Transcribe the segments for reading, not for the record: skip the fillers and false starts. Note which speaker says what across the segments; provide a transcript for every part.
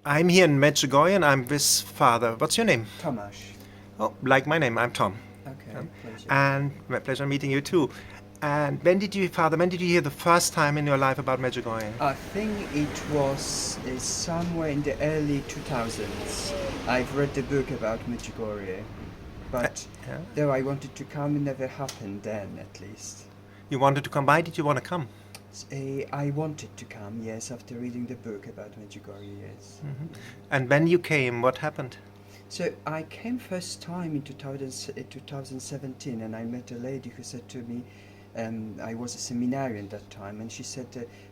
Speaker 1: I'm here in Medjugorje and I'm with Father. What's your name?
Speaker 2: Tomasz.
Speaker 1: Oh, like my name, I'm Tom.
Speaker 2: Okay,
Speaker 1: Um,
Speaker 2: pleasure.
Speaker 1: and my pleasure meeting you too. And Father, when did you hear the first time in your life about Medjugorje?
Speaker 2: I think it was somewhere in the early 2000s. I've read the book about Medjugorje,
Speaker 1: Uh,
Speaker 2: but
Speaker 1: yeah?
Speaker 2: though I wanted to come, it never happened then, at least.
Speaker 1: You wanted to come by? Did you want to come?
Speaker 2: I wanted to come, yes, after reading the book about Medjugorje, yes.
Speaker 1: And when you came, what happened?
Speaker 2: So I came first time in 2017, and I met a lady who said to me, I was a seminarian that time, and she said,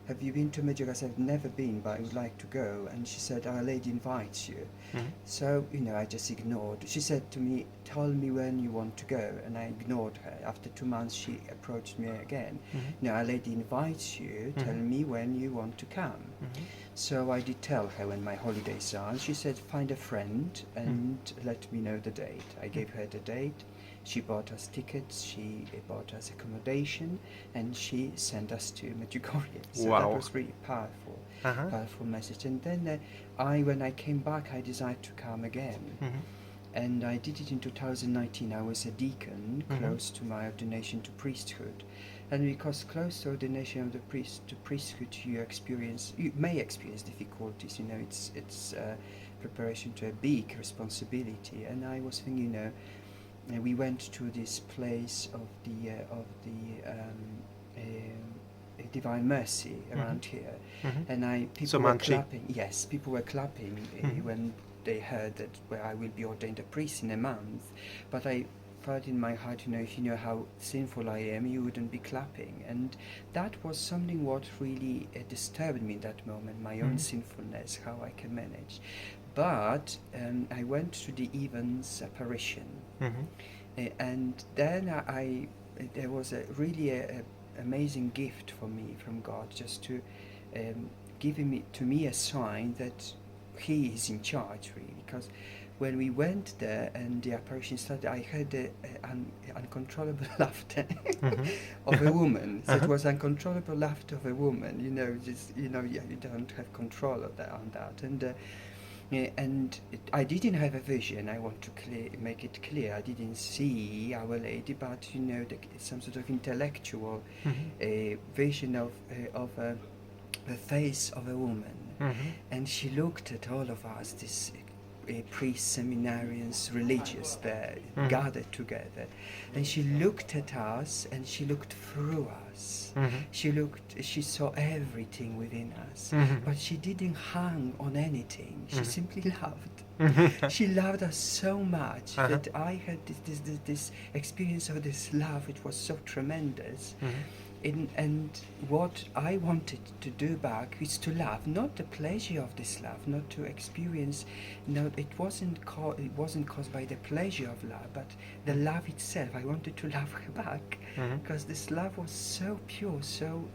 Speaker 2: "Have you been to Medjugorje?" I said, "I've never been, but I would like to go." And she said, "Our Lady invites you."
Speaker 1: Mhm.
Speaker 2: So I just ignored. She said to me, "Tell me when you want to go," and I ignored her. After 2 months, she approached me again.
Speaker 1: Mhm.
Speaker 2: Our Lady invites you. Tell
Speaker 1: Mhm.
Speaker 2: me when you want to come.
Speaker 1: Mhm.
Speaker 2: So I did tell her when my holidays are. She said, "Find a friend and let me know the date." I gave her the date. She bought us tickets, she bought us accommodation, and she sent us to Medjugorje. So that
Speaker 1: Wow.
Speaker 2: was really powerful,
Speaker 1: Uh-huh.
Speaker 2: powerful message. And then when I came back, I decided to come again.
Speaker 1: Mhm.
Speaker 2: And I did it in 2019. I was a deacon,
Speaker 1: Mhm.
Speaker 2: close to my ordination to priesthood. And because close to ordination of the priest to priesthood, you may experience difficulties. It's preparation to a big responsibility. And I was thinking, we went to this place of Divine Mercy around here,
Speaker 1: Mhm.
Speaker 2: and people were
Speaker 1: Somanchi.
Speaker 2: clapping. Yes, people were clapping when they heard that I will be ordained a priest in a month. But I thought in my heart, if you know how sinful I am, you wouldn't be clapping. And that was something what really disturbed me in that moment, my own sinfulness, how I can manage. But I went to the Evans apparition,
Speaker 1: Mhm.
Speaker 2: and then there was really a amazing gift for me from God, just to give to me a sign that He is in charge, really. Because when we went there and the apparition started, I heard uncontrollable laughter
Speaker 1: Mhm.
Speaker 2: of a woman. So it
Speaker 1: Uh-huh.
Speaker 2: was uncontrollable laughter of a woman. You don't have control of that on that. I didn't have a vision. I want to make it clear. I didn't see Our Lady, but some sort of intellectual
Speaker 1: Mhm.
Speaker 2: vision of the face of a woman,
Speaker 1: Mhm.
Speaker 2: and she looked at all of us, this priests, seminarians, religious there
Speaker 1: Mhm.
Speaker 2: gathered together, and she looked at us and she looked through us.
Speaker 1: Mhm.
Speaker 2: She saw everything within us,
Speaker 1: Mhm.
Speaker 2: but she didn't hang on anything. She
Speaker 1: Mhm.
Speaker 2: simply loved.
Speaker 1: Mhm.
Speaker 2: She loved us so much
Speaker 1: Uh-huh.
Speaker 2: that I had this experience of this love. It was so tremendous.
Speaker 1: Mhm.
Speaker 2: And what I wanted to do back is to love, not the pleasure of this love, not to experience. No, it wasn't caused by the pleasure of love, but the love itself. I wanted to love her back,
Speaker 1: Mhm.
Speaker 2: because this love was so pure, so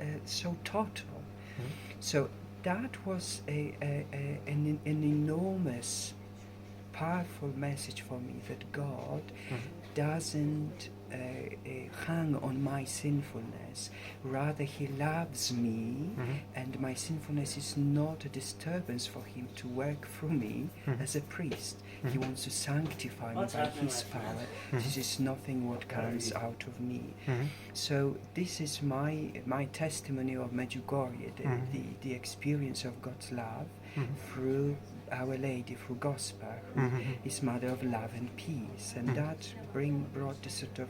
Speaker 2: total.
Speaker 1: Mhm.
Speaker 2: So that was an enormous, powerful message for me, that God
Speaker 1: Mhm.
Speaker 2: doesn't hang on my sinfulness. Rather, He loves me,
Speaker 1: Mhm.
Speaker 2: and my sinfulness is not a disturbance for Him to work through me
Speaker 1: Mhm.
Speaker 2: as a priest. He
Speaker 1: Mhm.
Speaker 2: wants to sanctify me by His power. This is nothing what comes out of me.
Speaker 1: Mhm.
Speaker 2: So this is my testimony of Medjugorje,
Speaker 1: Mhm.
Speaker 2: the experience of God's love
Speaker 1: Mhm.
Speaker 2: through Our Lady, through Gospa, who
Speaker 1: Mhm.
Speaker 2: is Mother of Love and Peace. And
Speaker 1: Mhm.
Speaker 2: that brought a sort of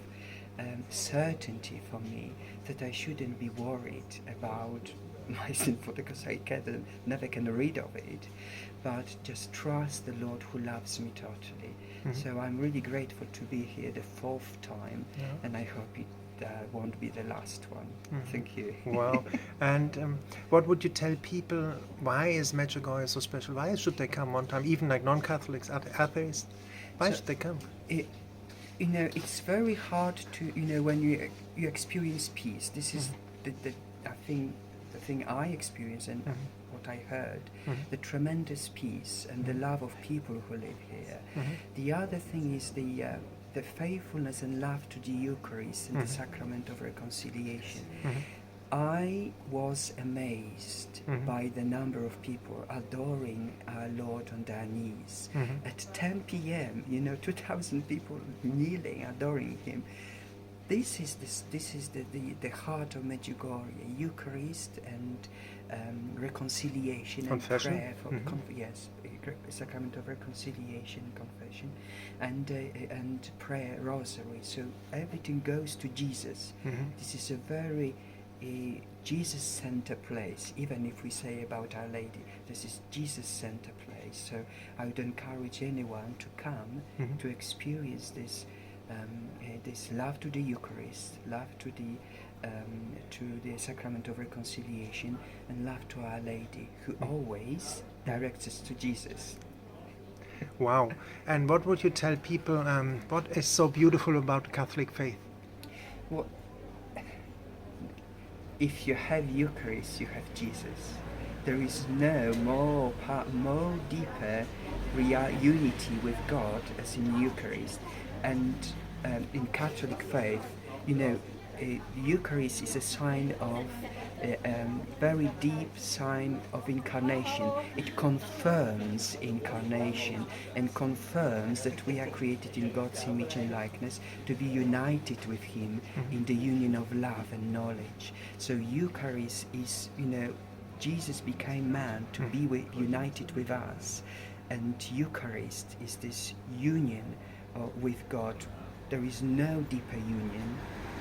Speaker 2: certainty for me that I shouldn't be worried about my sinful, because I never can rid of it, but just trust the Lord who loves me totally.
Speaker 1: Mhm.
Speaker 2: So I'm really grateful to be here the fourth time,
Speaker 1: Yeah.
Speaker 2: and I hope it won't be the last one.
Speaker 1: Mhm.
Speaker 2: Thank you.
Speaker 1: Wow. And what would you tell people? Why is Medjugorje so special? Why should they come one time? Even like non-Catholics, atheists. Why
Speaker 2: So
Speaker 1: should they come?
Speaker 2: it, it's very hard to, when you experience peace. This is
Speaker 1: Mhm.
Speaker 2: the I think the thing I experienced, and
Speaker 1: Mhm.
Speaker 2: what I heard,
Speaker 1: Mhm.
Speaker 2: the tremendous peace and the
Speaker 1: Mhm.
Speaker 2: love of people who live here.
Speaker 1: Mhm.
Speaker 2: The other thing is the faithfulness and love to the Eucharist and the
Speaker 1: Mhm.
Speaker 2: sacrament of reconciliation.
Speaker 1: Mhm.
Speaker 2: I was amazed
Speaker 1: Mhm.
Speaker 2: by the number of people adoring our Lord on their knees.
Speaker 1: Mhm.
Speaker 2: At 10 p.m., 2,000 people kneeling, adoring him. This is the heart of Medjugorje, Eucharist and reconciliation
Speaker 1: Confession?
Speaker 2: and prayer for
Speaker 1: Mhm.
Speaker 2: yes, sacrament of reconciliation, confession, and prayer, rosary. So everything goes to Jesus.
Speaker 1: Mhm.
Speaker 2: This is a very Jesus-centered place. Even if we say about Our Lady, this is Jesus-centered place. So I would encourage anyone to come
Speaker 1: Mhm.
Speaker 2: to experience this. This love to the Eucharist, love to the sacrament of reconciliation, and love to Our Lady, who always directs us to Jesus.
Speaker 1: Wow. And what would you tell people, what is so beautiful about the Catholic faith?
Speaker 2: Well, if you have Eucharist, you have Jesus. There is no more deeper unity with God as in Eucharist. And in Catholic faith, Eucharist is a sign of very deep sign of incarnation. It confirms incarnation and confirms that we are created in God's image and likeness to be united with Him in the union of love and knowledge. So Eucharist is, Jesus became man to be united with us, and Eucharist is this union with God. There is no deeper union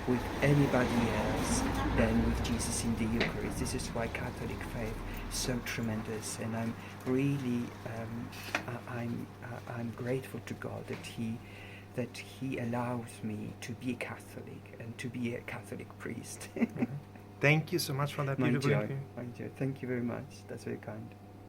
Speaker 2: with anybody else than with Jesus in the Eucharist. This is why Catholic faith is so tremendous, and I'm really I'm grateful to God that He allows me to be a Catholic and to be a Catholic priest.
Speaker 1: Thank you so much for that
Speaker 2: My
Speaker 1: beautiful
Speaker 2: joy,
Speaker 1: interview.
Speaker 2: my joy. Thank you very much. That's very kind.